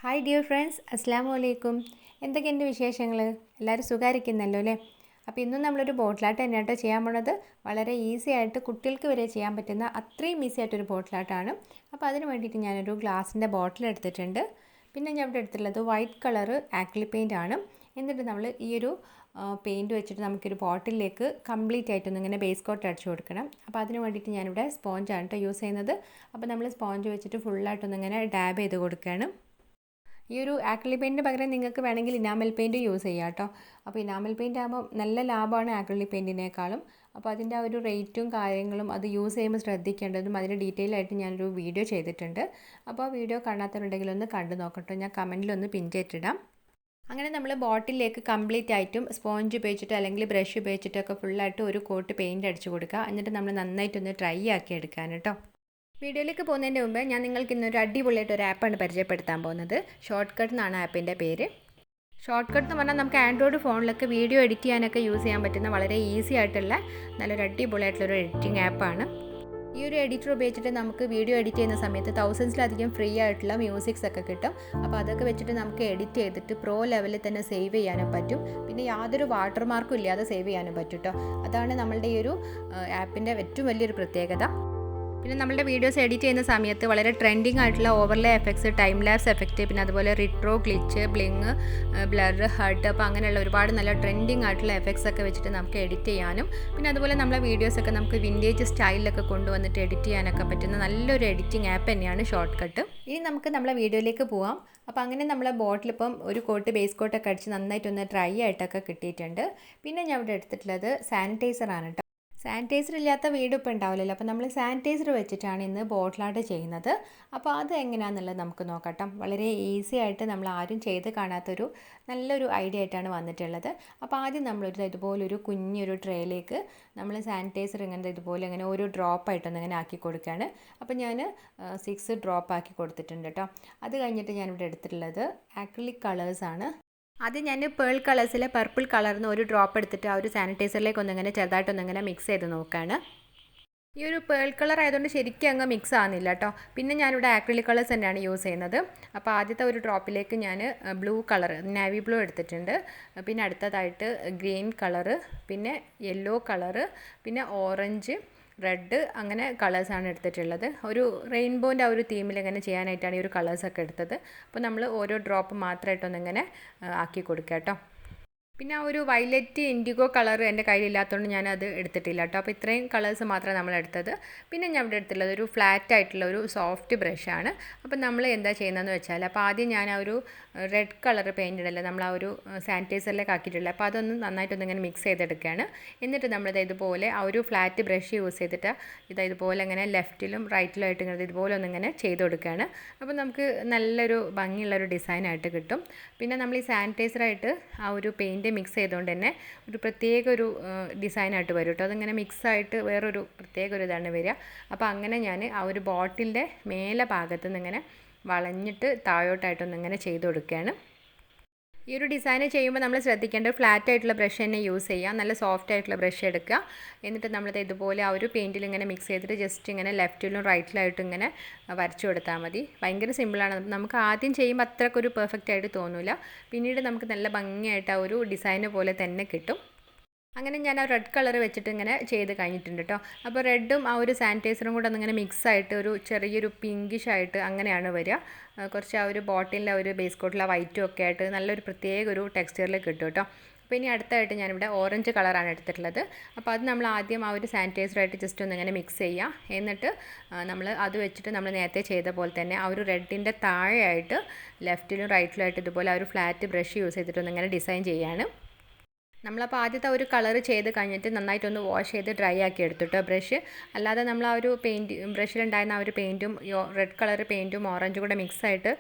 Hi dear friends, അസ്സാം വലൈക്കും. എന്തൊക്കെയുണ്ട് വിശേഷങ്ങൾ? എല്ലാവരും സുഖമായിരിക്കുന്നല്ലോ അല്ലേ? അപ്പോൾ ഇന്നും നമ്മളൊരു ബോട്ടിലാട്ട് തന്നെയാട്ടോ ചെയ്യാൻ പോണത്. വളരെ ഈസി ആയിട്ട് കുട്ടികൾക്ക് വരെ ചെയ്യാൻ പറ്റുന്ന അത്രയും ഈസി ആയിട്ടൊരു ബോട്ടിലാട്ടാണ്. അപ്പോൾ അതിന് വേണ്ടിയിട്ട് ഞാനൊരു ഗ്ലാസിൻ്റെ ബോട്ടിൽ എടുത്തിട്ടുണ്ട്. പിന്നെ ഞാൻ ഇവിടെ എടുത്തിട്ടുള്ളത് വൈറ്റ് കളറ് ആക്രിലിക് പെയിൻ്റ് ആണ്. എന്നിട്ട് നമ്മൾ ഈ ഒരു പെയിൻറ്റ് വെച്ചിട്ട് നമുക്കൊരു ബോട്ടിലേക്ക് കംപ്ലീറ്റ് ആയിട്ടൊന്ന് ഇങ്ങനെ ബേസ് കോട്ട് അടിച്ചു കൊടുക്കണം. അപ്പോൾ അതിന് വേണ്ടിയിട്ട് ഞാനിവിടെ സ്പോഞ്ചാണ് കേട്ടോ യൂസ് ചെയ്യുന്നത്. അപ്പോൾ നമ്മൾ സ്പോഞ്ച് വെച്ചിട്ട് ഫുള്ളായിട്ടൊന്നിങ്ങനെ ഡാബ് ചെയ്ത് കൊടുക്കുകയാണ്. ഈ ഒരു ആക്രിലിക് പെയിൻറ്റിന് പകരം നിങ്ങൾക്ക് വേണമെങ്കിൽ ഇനാമൽ പെയിൻറ്റ് യൂസ് ചെയ്യാം കേട്ടോ. അപ്പോൾ ഇനാമൽ പെയിൻറ്റ് ആകുമ്പോൾ നല്ല ലാഭമാണ് ആക്രിലിക് പെയിൻറ്റിനേക്കാളും. അപ്പോൾ അതിൻ്റെ ആ ഒരു റേറ്റും കാര്യങ്ങളും അത് യൂസ് ചെയ്യുമ്പോൾ ശ്രദ്ധിക്കേണ്ടതും അതിൻ്റെ ഡീറ്റെയിൽ ആയിട്ട് ഞാനൊരു വീഡിയോ ചെയ്തിട്ടുണ്ട്. അപ്പോൾ ആ വീഡിയോ കാണാത്തവരുണ്ടെങ്കിൽ ഒന്ന് കണ്ടു നോക്കട്ടോ, ഞാൻ കമൻറ്റിലൊന്ന് പിൻ ചെയ്തിട്ടിടാം. അങ്ങനെ നമ്മൾ ബോട്ടിലേക്ക് കംപ്ലീറ്റ് ആയിട്ടും സ്പോഞ്ച് ഉപയോഗിച്ചിട്ട് അല്ലെങ്കിൽ ബ്രഷ് ഉപയോഗിച്ചിട്ടൊക്കെ ഫുള്ളായിട്ട് ഒരു കോട്ട് പെയിൻറ്റ് അടിച്ച് കൊടുക്കുക. എന്നിട്ട് നമ്മൾ നന്നായിട്ടൊന്ന് ഡ്രൈ ആക്കി എടുക്കാൻ കേട്ടോ. വീഡിയോയിലേക്ക് പോകുന്നതിന് മുമ്പ് ഞാൻ നിങ്ങൾക്ക് ഇന്നൊരു അടിപൊളിയായിട്ട് ഒരു ആപ്പാണ് പരിചയപ്പെടുത്താൻ പോകുന്നത്. ഷോർട്ട്കട്ട് എന്നാണ് ആപ്പിൻ്റെ പേര്. ഷോർട്ട്കട്ട് എന്ന് പറഞ്ഞാൽ നമുക്ക് ആൻഡ്രോയിഡ് ഫോണിലൊക്കെ വീഡിയോ എഡിറ്റ് ചെയ്യാനൊക്കെ യൂസ് ചെയ്യാൻ പറ്റുന്ന വളരെ ഈസി ആയിട്ടുള്ള നല്ലൊരു അടിപൊളിയായിട്ടുള്ളൊരു എഡിറ്റിംഗ് ആപ്പാണ്. ഈ ഒരു എഡിറ്റർ ഉപയോഗിച്ചിട്ട് നമുക്ക് വീഡിയോ എഡിറ്റ് ചെയ്യുന്ന സമയത്ത് തൗസൻഡ്സിലധികം ഫ്രീ ആയിട്ടുള്ള മ്യൂസിക്സ് ഒക്കെ കിട്ടും. അപ്പോൾ അതൊക്കെ വെച്ചിട്ട് നമുക്ക് എഡിറ്റ് ചെയ്തിട്ട് പ്രോ ലെവലിൽ തന്നെ സേവ് ചെയ്യാനും പറ്റും. പിന്നെ യാതൊരു വാട്ടർമാർക്കും ഇല്ലാതെ സേവ് ചെയ്യാനും പറ്റും കേട്ടോ. അതാണ് നമ്മളുടെ ഈ ഒരു ആപ്പിൻ്റെ ഏറ്റവും വലിയൊരു പ്രത്യേകത. പിന്നെ നമ്മുടെ വീഡിയോസ് എഡിറ്റ് ചെയ്യുന്ന സമയത്ത് വളരെ ട്രെൻഡിങ് ആയിട്ടുള്ള overlay effects, time lapse effect, പിന്നെ അതുപോലെ retro, glitch, bling, blur, hurt, അപ്പോൾ അങ്ങനെയുള്ള ഒരുപാട് നല്ല ട്രെൻഡിങ് ആയിട്ടുള്ള എഫക്ട്സ് ഒക്കെ വെച്ചിട്ട് നമുക്ക് എഡിറ്റ് ചെയ്യാനും പിന്നെ അതുപോലെ നമ്മളെ വീഡിയോസൊക്കെ നമുക്ക് വിൻറ്റേജ് സ്റ്റൈലിലൊക്കെ കൊണ്ടുവന്നിട്ട് എഡിറ്റ് ചെയ്യാനൊക്കെ പറ്റുന്ന നല്ലൊരു എഡിറ്റിംഗ് ആപ്പ് തന്നെയാണ് ഷോർട്ട്കട്ട്. ഇനി നമുക്ക് നമ്മളെ വീഡിയോയിലേക്ക് പോവാം. അപ്പോൾ അങ്ങനെ നമ്മളെ ബോട്ടിലിപ്പം ഒരു കോട്ട് ബേസ് കോട്ടൊക്കെ അടിച്ച് നന്നായിട്ടൊന്ന് ഡ്രൈ ആയിട്ടൊക്കെ കിട്ടിയിട്ടുണ്ട്. പിന്നെ ഞാൻ ഇവിടെ എടുത്തിട്ടുള്ളത് സാനിറ്റൈസറാണ് കേട്ടോ. സാനിറ്റൈസർ ഇല്ലാത്ത വീട് ഇപ്പോൾ ഉണ്ടാവില്ലല്ലോ. അപ്പോൾ നമ്മൾ സാനിറ്റൈസർ വെച്ചിട്ടാണ് ഇന്ന് ബോട്ടിലാട്ട് ചെയ്യുന്നത്. അപ്പോൾ അത് എങ്ങനെയാണെന്നുള്ളത് നമുക്ക് നോക്കട്ടോ. വളരെ ഈസി ആയിട്ട് നമ്മൾ ആരും ചെയ്ത് കാണാത്തൊരു നല്ലൊരു ഐഡിയ ആയിട്ടാണ് വന്നിട്ടുള്ളത്. അപ്പോൾ ആദ്യം നമ്മളൊരു ഇതുപോലൊരു കുഞ്ഞൊരു ട്രേയിലേക്ക് നമ്മൾ സാനിറ്റൈസർ ഇതുപോലെ ഇങ്ങനെ ഒരു ഡ്രോപ്പായിട്ടൊന്ന് ഇങ്ങനെ ആക്കി കൊടുക്കുകയാണ്. അപ്പോൾ ഞാൻ 6 ഡ്രോപ്പ് ആക്കി കൊടുത്തിട്ടുണ്ട് കേട്ടോ. അത് കഴിഞ്ഞിട്ട് ഞാനിവിടെ എടുത്തിട്ടുള്ളത് ആക്രിലിക് കളേഴ്സാണ്. ആദ്യം ഞാൻ പേൾ കളേഴ്സിലെ പർപ്പിൾ കളറിന് ഒരു ഡ്രോപ്പ് എടുത്തിട്ട് ആ ഒരു സാനിറ്റൈസറിലേക്ക് ഒന്നിങ്ങനെ ചെറുതായിട്ടൊന്നിങ്ങനെ മിക്സ് ചെയ്ത് നോക്കുകയാണ്. ഈ ഒരു പേൾ കളർ ആയതുകൊണ്ട് ശരിക്കും അങ്ങ് മിക്സ് ആകുന്നില്ല കേട്ടോ. പിന്നെ ഞാനിവിടെ ആക്രിലിക് കളേഴ്സ് തന്നെയാണ് യൂസ് ചെയ്യുന്നത്. അപ്പോൾ ആദ്യത്തെ ഒരു ഡ്രോപ്പിലേക്ക് ഞാൻ ബ്ലൂ കളർ, നാവി ബ്ലൂ എടുത്തിട്ടുണ്ട്. പിന്നെ അടുത്തതായിട്ട് ഗ്രീൻ കളറ്, പിന്നെ യെല്ലോ കളറ്, പിന്നെ ഓറഞ്ച്, റെഡ്, അങ്ങനെ കളേഴ്സാണ് എടുത്തിട്ടുള്ളത്. ഒരു റെയിൻബോൻ്റെ ആ ഒരു തീമിൽ ഇങ്ങനെ ചെയ്യാനായിട്ടാണ് ഈ ഒരു കളേഴ്സൊക്കെ എടുത്തത്. അപ്പോൾ നമ്മൾ ഓരോ ഡ്രോപ്പ് മാത്രമായിട്ടൊന്നിങ്ങനെ ആക്കി കൊടുക്കുക കേട്ടോ. പിന്നെ ആ ഒരു വയലറ്റ് ഇൻഡിഗോ കളർ എൻ്റെ കയ്യിലില്ലാത്തതുകൊണ്ട് ഞാനത് എടുത്തിട്ടില്ല കേട്ടോ. അപ്പോൾ ഇത്രയും കളേഴ്സ് മാത്രമാണ് നമ്മൾ എടുത്തത്. പിന്നെ ഞാൻ ഇവിടെ എടുത്തുള്ളത് ഒരു ഫ്ലാറ്റ് ആയിട്ടുള്ള ഒരു സോഫ്റ്റ് ബ്രഷാണ്. അപ്പോൾ നമ്മൾ എന്താ ചെയ്യുന്നതെന്ന് വെച്ചാൽ, അപ്പോൾ ആദ്യം ഞാൻ ആ ഒരു റെഡ് കളർ പെയിൻ്റ് ഉണ്ടല്ലോ നമ്മൾ ആ ഒരു സാനിറ്റൈസറിലേക്ക് ആക്കിയിട്ടുള്ളത്, അപ്പോൾ അതൊന്ന് നന്നായിട്ടൊന്നിങ്ങനെ മിക്സ് ചെയ്തെടുക്കുകയാണ്. എന്നിട്ട് നമ്മളിത് ഇതുപോലെ ആ ഒരു ഫ്ലാറ്റ് ബ്രഷ് യൂസ് ചെയ്തിട്ട് ഇതുപോലെ ഇങ്ങനെ ലെഫ്റ്റിലും റൈറ്റിലും ആയിട്ട് ഇങ്ങനെ ഇതുപോലെ ഒന്നിങ്ങനെ ചെയ്ത് കൊടുക്കുകയാണ്. അപ്പോൾ നമുക്ക് നല്ലൊരു ഭംഗിയുള്ളൊരു ഡിസൈനായിട്ട് കിട്ടും. പിന്നെ നമ്മൾ ഈ സാനിറ്റൈസറായിട്ട് ആ ഒരു പെയിൻറ്റ് മിക്സ് ചെയ്തുകൊണ്ട് തന്നെ ഒരു പ്രത്യേക ഒരു ഡിസൈനായിട്ട് വരും കേട്ടോ. അതിങ്ങനെ മിക്സായിട്ട് വേറൊരു പ്രത്യേക ഒരു ഇതാണ് വരിക. അപ്പോൾ അങ്ങനെ ഞാൻ ആ ഒരു ബോട്ടിലിൻ്റെ മേലെ ഭാഗത്ത് നിന്ന് ഇങ്ങനെ വളഞ്ഞിട്ട് താഴോട്ടായിട്ടൊന്നിങ്ങനെ ചെയ്ത് കൊടുക്കുകയാണ്. ഈ ഒരു ഡിസൈൻ ചെയ്യുമ്പോൾ നമ്മൾ ശ്രദ്ധിക്കേണ്ട ഫ്ലാറ്റ് ആയിട്ടുള്ള ബ്രഷ് തന്നെ യൂസ് ചെയ്യുക. നല്ല സോഫ്റ്റ് ആയിട്ടുള്ള ബ്രഷ് എടുക്കുക. എന്നിട്ട് നമ്മളത് ഇതുപോലെ ആ ഒരു പെയിൻറ്റിൽ ഇങ്ങനെ മിക്സ് ചെയ്തിട്ട് ജസ്റ്റ് ഇങ്ങനെ ലെഫ്റ്റിലും റൈറ്റിലായിട്ടും ഇങ്ങനെ വരച്ചു കൊടുത്താൽ മതി. ഭയങ്കര സിമ്പിളാണ്. നമുക്ക് ആദ്യം ചെയ്യുമ്പോൾ അത്രക്കൊരു പെർഫെക്റ്റ് ആയിട്ട് തോന്നില്ല. പിന്നീട് നമുക്ക് നല്ല ഭംഗിയായിട്ട് ആ ഒരു ഡിസൈന് പോലെ തന്നെ കിട്ടും. അങ്ങനെ ഞാൻ ആ റെഡ് കളർ വെച്ചിട്ട് ഇങ്ങനെ ചെയ്ത് കഴിഞ്ഞിട്ടുണ്ട് കേട്ടോ. അപ്പോൾ റെഡും ആ ഒരു സാനിറ്റൈസറും കൂടെ ഒന്നിങ്ങനെ മിക്സായിട്ട് ഒരു ചെറിയൊരു പിങ്കിഷ് ആയിട്ട് അങ്ങനെയാണ് വരിക. കുറച്ച് ആ ഒരു ബോട്ടിലിൻ്റെ ഒരു ബേസ് കോട്ടിലെ വൈറ്റും ഒക്കെ ആയിട്ട് നല്ലൊരു പ്രത്യേക ഒരു ടെക്സ്ചറിലേക്ക് കിട്ടും കേട്ടോ. അപ്പോൾ ഇനി അടുത്തായിട്ട് ഞാനിവിടെ ഓറഞ്ച് കളറാണ് എടുത്തിട്ടുള്ളത്. അപ്പോൾ അത് നമ്മൾ ആദ്യം ആ ഒരു സാനിറ്റൈസറായിട്ട് ജസ്റ്റ് ഒന്നിങ്ങനെ മിക്സ് ചെയ്യുക. എന്നിട്ട് നമ്മൾ അത് വെച്ചിട്ട് നമ്മൾ നേരത്തെ ചെയ്ത പോലെ തന്നെ ആ ഒരു റെഡിൻ്റെ താഴെയായിട്ട് ലെഫ്റ്റിലും റൈറ്റിലും ആയിട്ട് ഇതുപോലെ ആ ഒരു ഫ്ലാറ്റ് ബ്രഷ് യൂസ് ചെയ്തിട്ട് ഒന്നിങ്ങനെ ഡിസൈൻ ചെയ്യുകയാണ്. നമ്മളപ്പോൾ ആദ്യത്തെ ഒരു കളർ ചെയ്ത് കഴിഞ്ഞിട്ട് നന്നായിട്ടൊന്ന് വാഷ് ചെയ്ത് ഡ്രൈ ആക്കി എടുത്തിട്ടോ ബ്രഷ്. അല്ലാതെ നമ്മൾ ആ ഒരു ബ്രഷിലുണ്ടായിരുന്ന ആ ഒരു പെയിൻറ്റും റെഡ് കളർ പെയിൻറ്റും ഓറഞ്ചും കൂടെ മിക്സായിട്ട്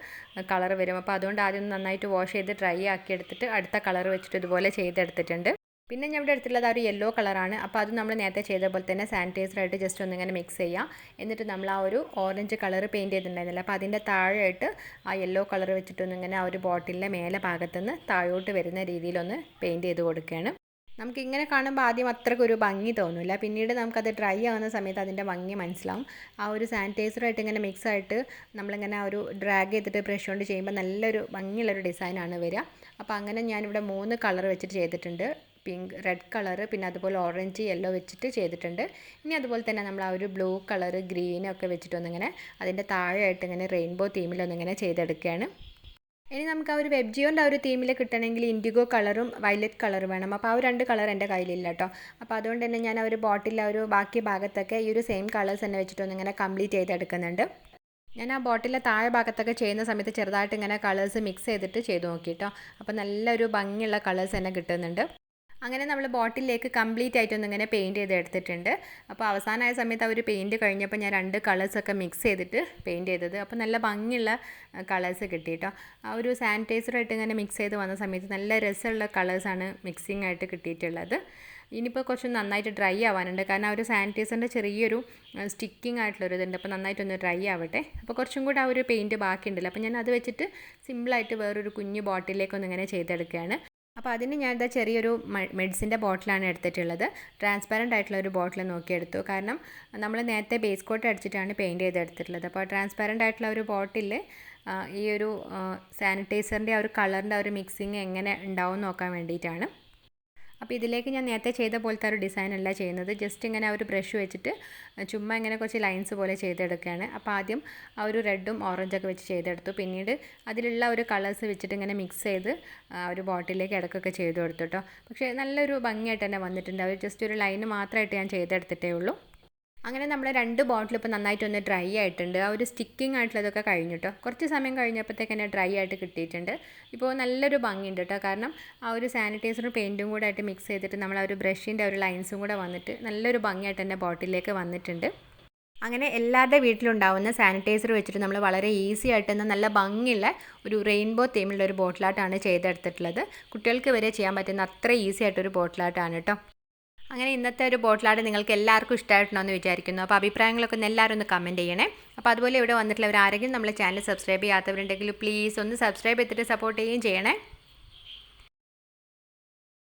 കളർ വരും. അപ്പോൾ അതുകൊണ്ട് ആദ്യം നന്നായിട്ട് വാഷ് ചെയ്ത് ഡ്രൈ ആക്കി എടുത്തിട്ട് അടുത്ത കളർ വെച്ചിട്ട് ഇതുപോലെ ചെയ്തെടുത്തിട്ടുണ്ട്. പിന്നെ ഞാൻ ഇവിടെ എടുത്തിട്ടുള്ളത് ആ ഒരു യെല്ലോ കളറാണ്. അപ്പോൾ അത് നമ്മൾ നേരത്തെ ചെയ്ത പോലെ തന്നെ സാനിറ്റൈസറായിട്ട് ജസ്റ്റ് ഒന്നിങ്ങനെ മിക്സ് ചെയ്യാം. എന്നിട്ട് നമ്മൾ ആ ഒരു ഓറഞ്ച് കളർ പെയിൻറ്റ് ചെയ്തിട്ടുണ്ടായിരുന്നില്ല, അപ്പോൾ അതിൻ്റെ താഴെയായിട്ട് ആ യെല്ലോ കളർ വെച്ചിട്ടൊന്നിങ്ങനെ ആ ഒരു ബോട്ടിലിൻ്റെ മേലെ ഭാഗത്തുനിന്ന് താഴോട്ട് വരുന്ന രീതിയിലൊന്ന് പെയിൻറ്റ് ചെയ്ത് കൊടുക്കുകയാണ്. നമുക്കിങ്ങനെ കാണുമ്പോൾ ആദ്യം അത്രയ്ക്കൊരു ഭംഗി തോന്നില്ല, പിന്നീട് നമുക്കത് ഡ്രൈ ആകുന്ന സമയത്ത് അതിൻ്റെ ഭംഗി മനസ്സിലാവും. ആ ഒരു സാനിറ്റൈസറായിട്ട് ഇങ്ങനെ മിക്സായിട്ട് നമ്മളിങ്ങനെ ഒരു ഡ്രാഗ് ചെയ്തിട്ട് ബ്രഷ് കൊണ്ട് ചെയ്യുമ്പോൾ നല്ലൊരു ഭംഗിയുള്ളൊരു ഡിസൈനാണ് വരിക. അപ്പോൾ അങ്ങനെ ഞാനിവിടെ 3 കളർ വെച്ചിട്ട് ചെയ്തിട്ടുണ്ട്. പിങ്ക്, റെഡ് കളറ്, പിന്നെ അതുപോലെ ഓറഞ്ച്, യെല്ലോ വെച്ചിട്ട് ചെയ്തിട്ടുണ്ട്. ഇനി അതുപോലെ തന്നെ നമ്മൾ ആ ഒരു ബ്ലൂ കളറ്, ഗ്രീനൊക്കെ വെച്ചിട്ടൊന്നിങ്ങനെ അതിൻ്റെ താഴെയായിട്ട് ഇങ്ങനെ റെയിൻബോ തീമിലൊന്നിങ്ങനെ ചെയ്തെടുക്കുകയാണ്. ഇനി നമുക്ക് ആ ഒരു വെബ് ജിയോൻ്റെ ആ ഒരു തീമിൽ കിട്ടണമെങ്കിൽ ഇൻഡിഗോ കളറും വയലറ്റ് കളറും വേണം. അപ്പോൾ ആ ഒരു 2 കളർ എൻ്റെ കയ്യിലില്ല കേട്ടോ. അപ്പോൾ അതുകൊണ്ട് തന്നെ ഞാൻ ആ ഒരു ബോട്ടിൽ ആ ഒരു ബാക്കി ഭാഗത്തൊക്കെ ഈ ഒരു സെയിം കളേഴ്സ് തന്നെ വെച്ചിട്ടൊന്നിങ്ങനെ കംപ്ലീറ്റ് ചെയ്തെടുക്കുന്നുണ്ട്. ഞാൻ ആ ബോട്ടിലെ താഴെ ഭാഗത്തൊക്കെ ചെയ്യുന്ന സമയത്ത് ചെറുതായിട്ട് ഇങ്ങനെ കളേഴ്സ് മിക്സ് ചെയ്തിട്ട് ചെയ്ത് നോക്കി കേട്ടോ. അപ്പോൾ നല്ലൊരു ഭംഗിയുള്ള കളേഴ്സ് തന്നെ കിട്ടുന്നുണ്ട്. അങ്ങനെ നമ്മൾ ബോട്ടിലേക്ക് കംപ്ലീറ്റ് ആയിട്ടൊന്നിങ്ങനെ പെയിൻറ്റ് ചെയ്ത് എടുത്തിട്ടുണ്ട്. അപ്പോൾ അവസാനമായ സമയത്ത് ആ ഒരു പെയിൻറ്റ് കഴിഞ്ഞപ്പോൾ ഞാൻ 2 കളേഴ്സൊക്കെ മിക്സ് ചെയ്തിട്ട് പെയിൻറ്റ് ചെയ്തത്. അപ്പോൾ നല്ല ഭംഗിയുള്ള കളേഴ്സ് കിട്ടി കേട്ടോ. ആ ഒരു സാനിറ്റൈസറായിട്ട് ഇങ്ങനെ മിക്സ് ചെയ്ത് വന്ന സമയത്ത് നല്ല രസമുള്ള കളേഴ്സാണ് മിക്സിംഗ് ആയിട്ട് കിട്ടിയിട്ടുള്ളത്. ഇനിയിപ്പോൾ കുറച്ച് നന്നായിട്ട് ഡ്രൈ ആവാനുണ്ട്, കാരണം ആ ഒരു സാനിറ്റൈസറിൻ്റെ ചെറിയൊരു സ്റ്റിക്കിംഗ് ആയിട്ടുള്ളൊരു ഇതുണ്ട്. അപ്പോൾ നന്നായിട്ടൊന്ന് ഡ്രൈ ആവട്ടെ. അപ്പോൾ കുറച്ചും കൂടെ ആ ഒരു പെയിൻറ്റ് ബാക്കിയുണ്ടല്ലോ, അപ്പോൾ ഞാൻ അത് വെച്ചിട്ട് സിമ്പിളായിട്ട് വേറൊരു കുഞ്ഞു ബോട്ടിലേക്കൊന്നിങ്ങനെ ചെയ്തെടുക്കുകയാണ്. അപ്പോൾ അതിന് ഞാൻ ഇതാ ചെറിയൊരു മെഡിസിൻ്റെ ബോട്ടിലാണ് എടുത്തിട്ടുള്ളത്. ട്രാൻസ്പാരൻ്റ് ആയിട്ടുള്ള ഒരു ബോട്ടിൽ നോക്കിയെടുത്തു, കാരണം നമ്മൾ നേരത്തെ ബേസ് കോട്ട് അടിച്ചിട്ടാണ് പെയിൻറ്റ് ചെയ്തെടുത്തിട്ടുള്ളത്. അപ്പോൾ ട്രാൻസ്പാരൻ്റ് ആയിട്ടുള്ള ഒരു ബോട്ടിൽ ഈ ഒരു സാനിറ്റൈസറിൻ്റെ ആ ഒരു കളറിൻ്റെ ആ ഒരു മിക്സിങ് എങ്ങനെ ഉണ്ടാവും നോക്കാൻ വേണ്ടിയിട്ടാണ്. അപ്പോൾ ഇതിലേക്ക് ഞാൻ നേരത്തെ ചെയ്ത പോലത്തെ ഒരു ഡിസൈനല്ല ചെയ്യുന്നത്, ജസ്റ്റ് ഇങ്ങനെ ഒരു ബ്രഷ് വെച്ചിട്ട് ചുമ്മാ ഇങ്ങനെ കുറച്ച് ലൈൻസ് പോലെ ചെയ്തെടുക്കുകയാണ്. അപ്പോൾ ആദ്യം ആ ഒരു റെഡും ഓറഞ്ചൊക്കെ വെച്ച് ചെയ്തെടുത്തു, പിന്നീട് അതിലുള്ള ഒരു കളേഴ്സ് വെച്ചിട്ട് ഇങ്ങനെ മിക്സ് ചെയ്ത് ഒരു ബോട്ടിലേക്ക് ഇടയ്ക്കൊക്കെ ചെയ്ത് കൊടുത്തു കേട്ടോ. പക്ഷേ നല്ലൊരു ഭംഗിയായിട്ട് തന്നെ വന്നിട്ടുണ്ട്. അവർ ജസ്റ്റ് ഒരു ലൈന് മാത്രമായിട്ട് ഞാൻ ചെയ്തെടുത്തിട്ടേ ഉള്ളൂ. അങ്ങനെ നമ്മൾ 2 ബോട്ടിൽ ഇപ്പോൾ നന്നായിട്ടൊന്ന് ഡ്രൈ ആയിട്ടുണ്ട്. ആ ഒരു സ്റ്റിക്കിംഗ് ആയിട്ടുള്ളതൊക്കെ കഴിഞ്ഞു കേട്ടോ. കുറച്ച് സമയം കഴിഞ്ഞപ്പോഴത്തേക്ക് തന്നെ ഡ്രൈ ആയിട്ട് കിട്ടിയിട്ടുണ്ട്. ഇപ്പോൾ നല്ലൊരു ഭംഗിയുണ്ട് കേട്ടോ, കാരണം ആ ഒരു സാനിറ്റൈസറും പെയിൻറ്റും കൂടെ ആയിട്ട് മിക്സ് ചെയ്തിട്ട് നമ്മൾ ആ ഒരു ബ്രഷിൻ്റെ ഒരു ലൈൻസും കൂടെ വന്നിട്ട് നല്ലൊരു ഭംഗിയായിട്ട് തന്നെ ബോട്ടിലേക്ക് വന്നിട്ടുണ്ട്. അങ്ങനെ എല്ലാവരുടെ വീട്ടിലുണ്ടാവുന്ന സാനിറ്റൈസർ വെച്ചിട്ട് നമ്മൾ വളരെ ഈസി ആയിട്ട് തന്നെ നല്ല ഭംഗിയുള്ള ഒരു റെയിൻബോ തീമിലുള്ള ഒരു ബോട്ടിലായിട്ടാണ് ചെയ്തെടുത്തിട്ടുള്ളത്. കുട്ടികൾക്ക് വരെ ചെയ്യാൻ പറ്റുന്ന അത്ര ഈസി ആയിട്ടൊരു ബോട്ടിലായിട്ടാണ് കേട്ടോ. അങ്ങനെ ഇന്നത്തെ ഒരു ബോട്ടിലായിട്ട് നിങ്ങൾക്ക് എല്ലാവർക്കും ഇഷ്ടമായിട്ടുണ്ടോ എന്ന് വിചാരിക്കുന്നു. അപ്പോൾ അഭിപ്രായങ്ങളൊക്കെ ഒന്ന് എല്ലാവരും ഒന്ന് കമൻറ്റ് ചെയ്യണേ. അപ്പോൾ അതുപോലെ ഇവിടെ വന്നിട്ടുള്ളവർ ആരെങ്കിലും നമ്മളെ ചാനൽ സബ്സ്ക്രൈബ് ചെയ്യാത്തവരുണ്ടെങ്കിൽ പ്ലീസ് ഒന്ന് സബ്സ്ക്രൈബ് ചെയ്തിട്ട് സപ്പോർട്ട് ചെയ്യുകയും ചെയ്യണേ.